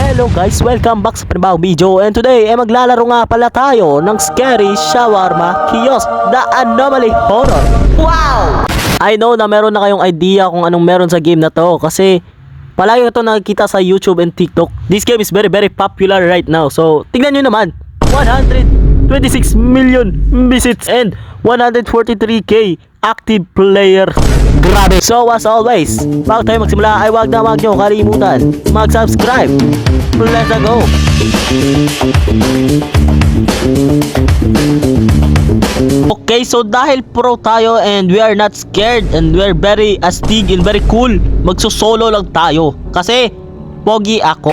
Hello guys, welcome back sa panibagong video. And today ay maglalaro nga pala tayo ng Scary Shawarma Kiosk, The Anomaly Horror. Wow! I know na meron na kayong idea kung anong meron sa game na to, kasi palagi ito nakikita sa YouTube and TikTok. This game is very popular right now. So tignan nyo naman, 126 million visits and 143k active player. Grabe. So as always, bago tayo magsimula ay wag nyo kalimutan mag-subscribe. Let's go. Okay, so dahil pro tayo and we are not scared and we are very astig and very cool, magsusolo lang tayo kasi pogi ako.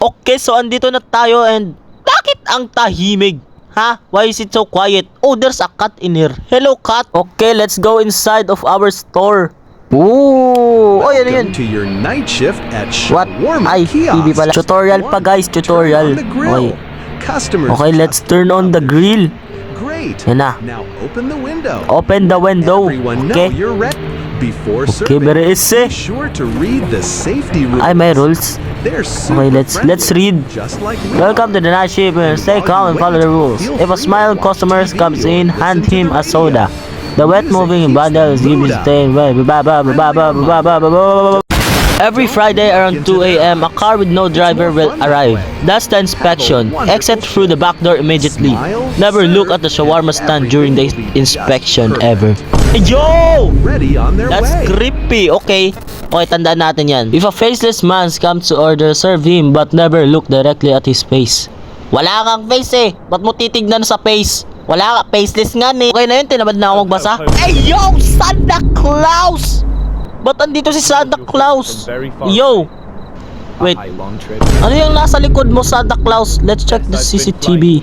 Okay, so andito na tayo and bakit ang tahimik? Ha? Why is it so quiet? Oh, there's a cat in here. Hello, cat. Okay, let's go inside of our store. Ooh! Oh, yan yun. To your night shift at What? Shawarma Ay, Kiosk. hindi pala. Tutorial pa guys, tutorial. Okay. Customers Okay, let's turn on the grill. Great. Yan na. Now open the window. Open the window. Everyone Okay. know you're ready. Before Okay, serving, very easy. be sure to read the safety rules. Ay, may rules. They're Okay, super let's friendly, read. Just like we Welcome to the night shift. Stay calm and follow the rules. If a smiling customer comes in, hand him a soda. The wet moving bundle is given to stay. Every Friday around 2 a.m., a car with no driver will arrive. That's the inspection. Exit through the back door immediately. Never look at the shawarma stand during the inspection ever. Yo! ready on their That's way. creepy. Okay. Okay, tandaan natin yan. If a faceless man comes to order, serve him but never look directly at his face. Wala kang face eh. Ba't mo titignan sa face? Wala ka. Faceless nga eh. Okay na yun, tinamad na ako magbasa. Hey yo! Santa Claus! Ba't andito si Santa Claus? Yo! Wait. Ano yung nasa likod mo, Santa Claus? Let's check the CCTV.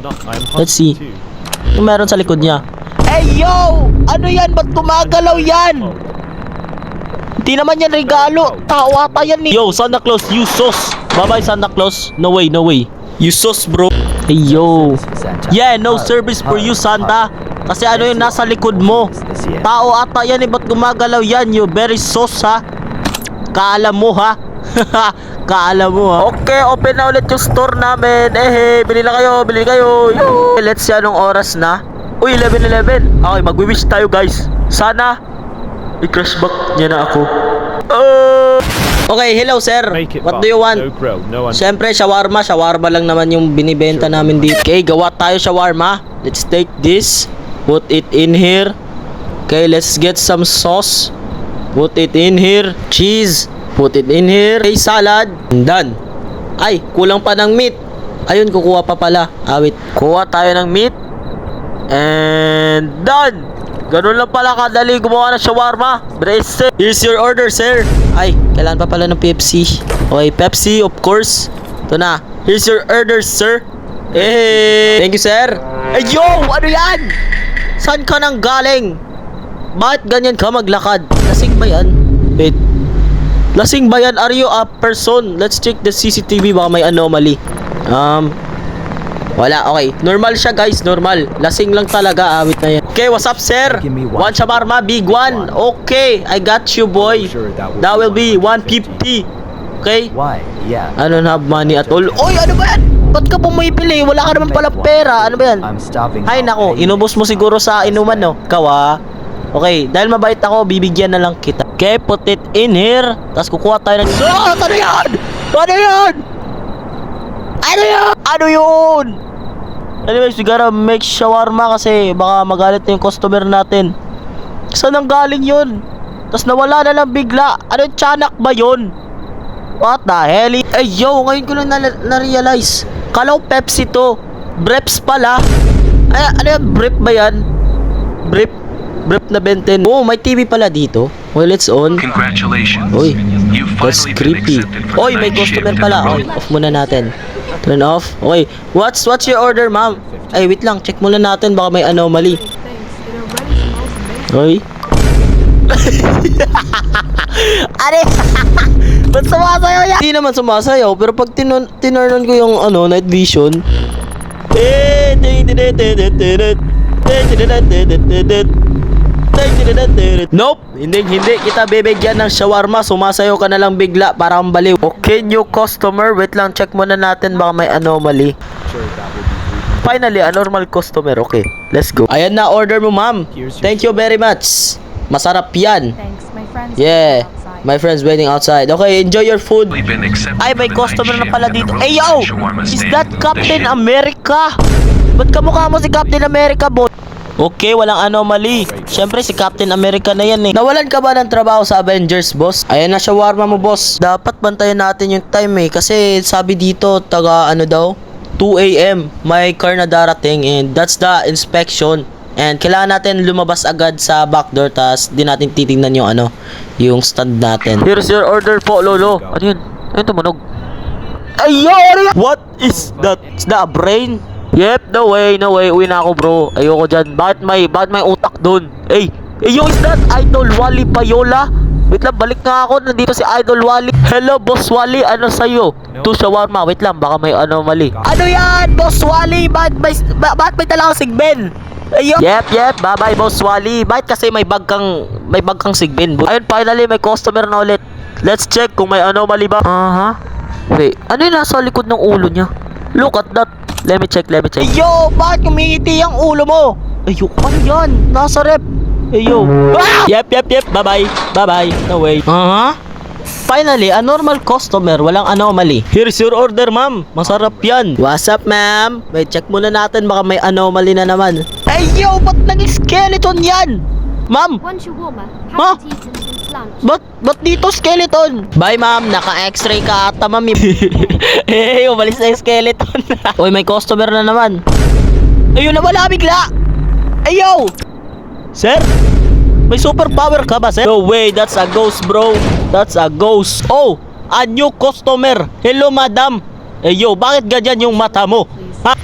Let's see. Ano meron sa likod niya? Hey yo! Ano yan? Ba't gumagalaw yan? Hindi naman yan regalo. Tao ata yan eh. Yo, Santa Claus, you sus. Bye-bye, Santa Claus. No way, no way. You sus, bro. Hey yo. Yeah, no service for you, Santa. Kasi ano yung nasa likod mo? Tao ata yan eh. Ba't gumagalaw yan? You very sus ha. Kaalam mo ha. Kaalam mo ha. Okay, open na ulit yung store namin. Bili na kayo, bili kayo. Yo. Let's see anong oras na. Uy, 11:11. Okay, mag-wish tayo guys. Sana i-crash back niya na ako. Okay, hello sir. What do you want? Siyempre, shawarma lang naman yung binibenta namin dito. Okay, gawa tayo shawarma. Let's take this. Put it in here. Okay, let's get some sauce. Put it in here. Cheese. Put it in here. Okay, salad. Done. Ay, kulang pa ng meat. Ayun, kukuha pa pala. Wait. Kuha tayo ng meat. And done. Ganun lang pala kadali gumawa ng shawarma. Brace. Here's your order, sir. Ay, kailangan pa pala ng Pepsi. Okay, Pepsi, of course. Ito na. Here's your order, sir. Thank you, sir. Yo! Ano yan? Saan ka nang galing? Bakit ganyan ka maglakad? Lasing ba yan? Wait. Lasing ba yan? Are you a person? Let's check the CCTV. Baka may anomaly. Wala, okay. Normal siya guys, normal. Lasing lang talaga, awit na yan. Okay, what's up sir? One shawarma, big one. Okay, I got you boy. That will be 150. Okay? Why? Yeah. I don't have money at all. Oy, ano ba yan? Ba't ka pumipili? Wala ka naman pala pera. Ano ba yan? I'm stopping. Ay nako, inubos mo siguro sa inuman no? Kawa. Okay, dahil mabait ako, bibigyan na lang kita. Okay, put it in here. Tapos kukuha tayo ng... Ano yan? Ano yan? Ano yun? Ano yun? Anyways, we gotta make shawarma kasi baka magalit na yung customer natin. Saan ang galing yun? Tapos nawala na lang bigla. Ano, tiyanak ba yun? What the hell? Ay yo, ngayon ko lang na-realize. Kala ko Pepsi to. Breps pala. Ay, ano yan? Brep ba yan? Brep na benten. Oh, may TV pala dito. Okay, let's on. Congratulations. Uy, You've that's finally been creepy. accepted for Oy, the may night shift customer at pala. the Okay, off muna natin. Turn off. Okay, what's your order, ma'am? Ay, wait lang. Check muna natin. Baka may anomaly. Oy. Are! Ba't sumasayaw yan? Hindi naman sumasayaw. Pero pag tinurn ko yung night vision. Nope, hindi kita bibigyan ng shawarma. Sumasayo ka na lang bigla para kang baliw. Okay, new customer. Wait lang, check muna natin baka may anomaly. Finally, a normal customer. Okay, let's go. Ayan na, order mo, ma'am. Thank you very much. Masarap yan. Thanks, my friends. Yeah, Outside. my friend's waiting outside. Okay, enjoy your food. We've been accepted Ay, may for the night customer na shift pala at the dito. Rosemary Hey, yo! Shawarma Is stand. that The Captain shift- America? Ba't kamukha mo si Captain America, boy? Okay, walang anomaly. Siyempre, si Captain America na yan eh. Nawalan ka ba ng trabaho sa Avengers, boss? Ayan na, shawarma mo, boss. Dapat bantayan natin yung time eh. Kasi sabi dito, taga ano daw? 2 a.m. May car na darating and that's the inspection. And kailangan natin lumabas agad sa back door, tas di natin titingnan yung ano, yung stand natin. Here's your order po, Lolo. Ano yun? Ano tumunog? Ayo! What is that? Is that a brain? Yep, no way. Uwi na ako, bro. Ayoko dyan. Bakit may utak dun? Hey, yo, is that Idol Wally Payola? Wait lang, balik nga ako. Nandito si Idol Wally. Hello, Boss Wally. Ano sa'yo? To shawarma. Wait lang, baka may anomaly. Ano yan, Boss Wally? Bakit may dala kang sigben? Ayun. Yep. Bye-bye, Boss Wally. Bakit kasi may bag kang sigben? Ayun, finally, may customer na ulit. Let's check kung may anomaly ba. Wait, ano yung nasa likod ng ulo niya? Look at that. Let me check. Ayo, bakit kumingiti ang ulo mo? Ayo, ano yan? Nasa rep. Ayo. Ah! Yep. Bye-bye. No way. Finally, a normal customer, walang anomaly. Here's your order, ma'am. Masarap yan. What's up, ma'am? Wait, check muna natin, baka may anomaly na naman. Ay, yo, ba't nag-skeleton yan? Ma'am, One shawarma. Huh? Haven't eaten since lunch. ba't dito skeleton? Bye, ma'am. Naka-x-ray ka ata, ma'am. Eh, umalis na yung skeleton. Uy, may customer na naman. Ayun, nawala bigla. Ayo! Sir? May superpower ka ba, sir? No way, that's a ghost, bro. That's a ghost. Oh, a new customer. Hello, madam. Eh, yo, bakit ganyan yung mata mo? Ha?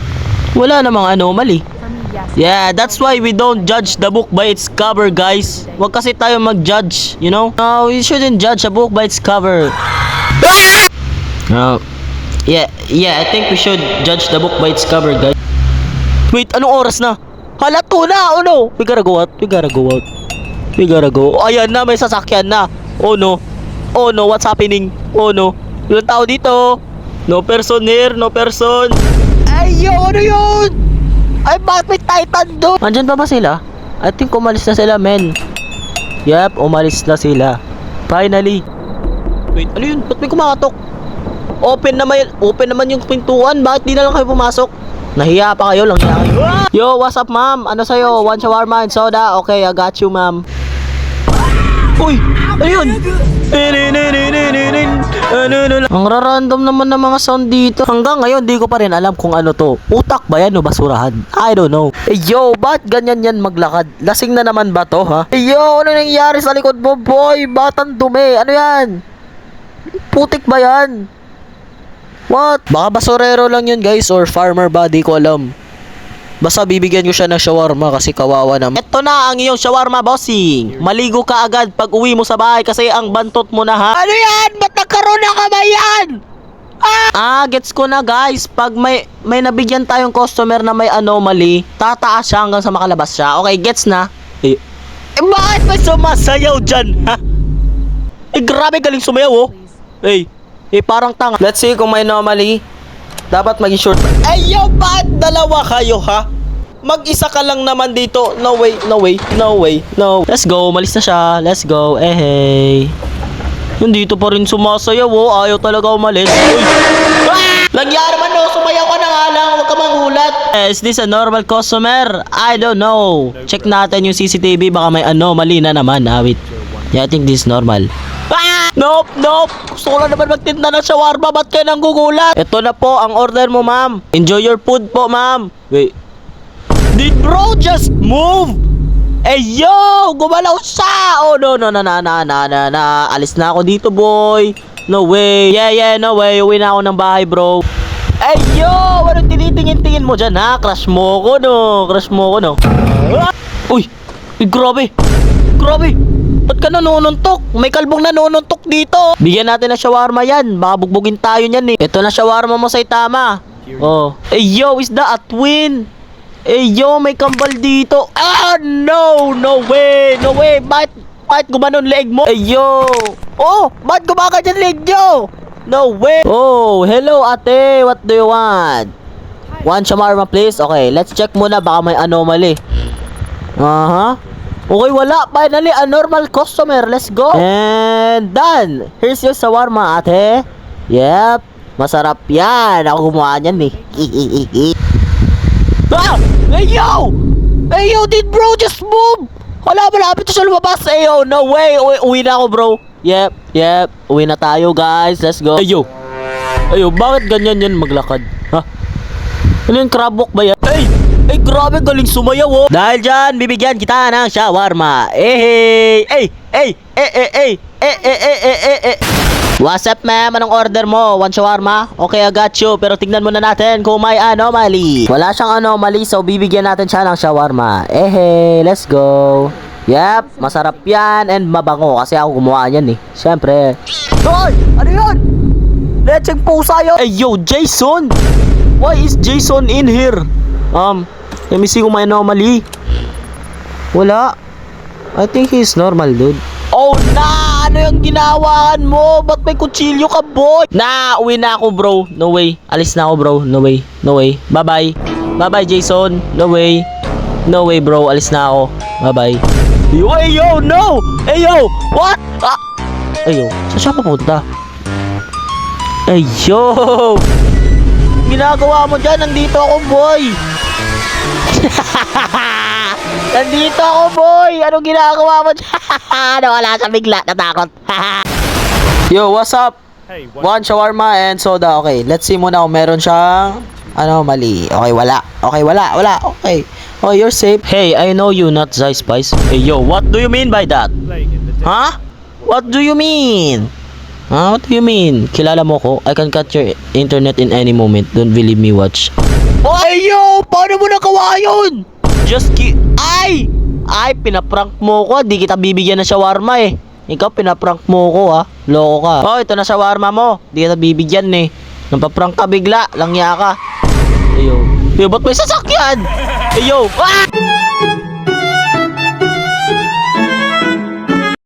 Wala namang anomaly. For me, yes. Yeah, that's why we don't judge the book by its cover, guys. Huwag kasi tayo mag-judge, you know? No, we shouldn't judge a book by its cover. Yeah, I think we should judge the book by its cover, guys. Wait, anong oras na? Hala, 2 na! Oh no! We gotta go out. Ayan na, may sasakyan na. Oh no, what's happening? Oh no, ilang tao dito? No person here, no person. Ay, ano yun? Ay, bakit may Titan doon? Andyan pa ba sila? I think umalis na sila, men. Yep, umalis na sila. Finally. Wait, ano yun? Ba't may kumakatok? Open naman yung pintuan. Bakit di na lang kayo pumasok? Nahiya pa kayo, lang hiya kayo. Yo, what's up, ma'am? Ano sa'yo? One shawarma and soda? Okay, I got you, ma'am. Uy! Ano yun? Ang random naman ng mga sound dito. Hanggang ngayon, di ko pa rin alam kung ano to. Utak ba yan o basurahan? I don't know. Eh, yo, ba't ganyan yan maglakad? Lasing na naman ba to, ha? Eh, yo, ano nangyari sa likod mo, boy? Batang dumi. Ano yan? Putik ba yan? What? Baka basurero lang yun, guys, or farmer ba, di ko alam. Basta bibigyan ko siya ng shawarma kasi kawawa naman. Ito na ang iyong shawarma, bossing. Maligo ka agad pag uwi mo sa bahay kasi ang bantot mo na, ha? Ano yan? Ba't nagkaroon ng kamay yan? Gets ko na, guys. Pag may nabigyan tayong customer na may anomaly, tataas siya hanggang sa makalabas siya. Okay, gets na? Bakit may sumasayaw dyan, ha? Grabe galing sumayaw, oh. Parang tanga. Let's see kung may anomaly. Dapat maging short. Yo, bakit dalawa kayo, ha? Mag-isa ka lang naman dito. No way. Let's go, malis na siya. Let's go, hey. Nandito pa rin sumasayaw, oh. Ayaw talaga umalis. Nangyari man, no? Sumayaw ka na nga lang. Huwag ka mangulat. Is this a normal customer? I don't know. Check natin yung CCTV. Baka may anomaly na naman. Wait. Yeah, I think this is normal. Nope. Gusto ko lang naman magtinda ng shawarma. Ba't kayo nang gugulat? Ito na po ang order mo, ma'am. Enjoy your food po, ma'am. Wait. Did bro just move? Yo! Gumalaw siya! Oh, no. Alis na ako dito, boy. No way. Yeah, no way. Uwi na ako ng bahay, bro. Yo! Anong tinitingin-tingin mo dyan, ha? Crush mo ko, no? Uy! Grabe! Ba't ka nanununtok? May kalbong nanununtok dito. Bigyan natin ng shawarma yan. Baka bugbugin tayo niyan, eh. Ito na shawarma mo, Saitama. Oh. Yo, is that a twin? Yo, may kambal dito. Ah, no! No way! No way! Bakit gumanon leeg mo? Yo! Oh! Bakit gumaganyan leeg nyo? No way! Oh, hello ate! What do you want? One shawarma please? Okay, let's check muna. Baka may anomaly. Aha. Okay, wala. Finally, a normal customer. Let's go. And done. Here's your shawarma, ate. Yep. Masarap yan. Ako gumawa niyan eh. Ah! Hey yo! Hey yo, did bro just move? Wala, malapit na siya lumabas. Hey yo, no way. Uwi na ako bro. Yep. Uwi na tayo guys. Let's go. Hey yo. Bakit ganyan yan maglakad? Ha? Ano yung crab walk ba yan? Hey, grabe, galing sumayaw oh. Dahil dyan, bibigyan kita ng shawarma. What's up ma'am? Anong order mo? One shawarma? Okay, I got you. Pero tignan muna natin kung may anomaly. Wala siyang anomaly, so bibigyan natin siya ng shawarma. Let's go. Yep, masarap yan and mabango kasi ako gumawa yan eh. Siyempre. Hoy! Ano yun? Lecheng pusa yun. Yo, Jason! Why is Jason in here? Let me see kung may anomaly. Wala. I think he's normal, dude. Oh, na! Ano yung ginawan mo? Ba't may kutsilyo ka, boy? Uwi na ako, bro. No way. Alis na ako, bro. No way. Bye-bye. Bye-bye, Jason. No way. No way, bro. Alis na ako. Bye-bye. Yo, no! Yo! What? Yo, saan siya papunta? Yo! Ginagawa mo dyan? Nandito ako, boy! Nandito ako, boy! Anong ginagawa mo dyan? Nawala sa bigla, natakot. Yo, what's up? Hey, One shawarma and soda. Okay, let's see muna kung meron siyang mali. Okay, wala. Okay. Oh, you're safe. Hey, I know you, not Zai Spice. Hey, yo, what do you mean by that? playing in the Huh? What do you mean? What do you mean? Kilala mo ko? I can cut your internet in any moment. Don't believe me, watch. Ay, yo! Paano mo nagawa yun? Ay, pinaprank mo ko. Di kita bibigyan ng shawarma eh. Ikaw, pinaprank mo ko ha. Loko ka. Oh, ito na shawarma mo. Di kita bibigyan eh. Napaprank ka bigla. Langya ka. Ayo. Ba't may sasakyan? Ayo. Ah!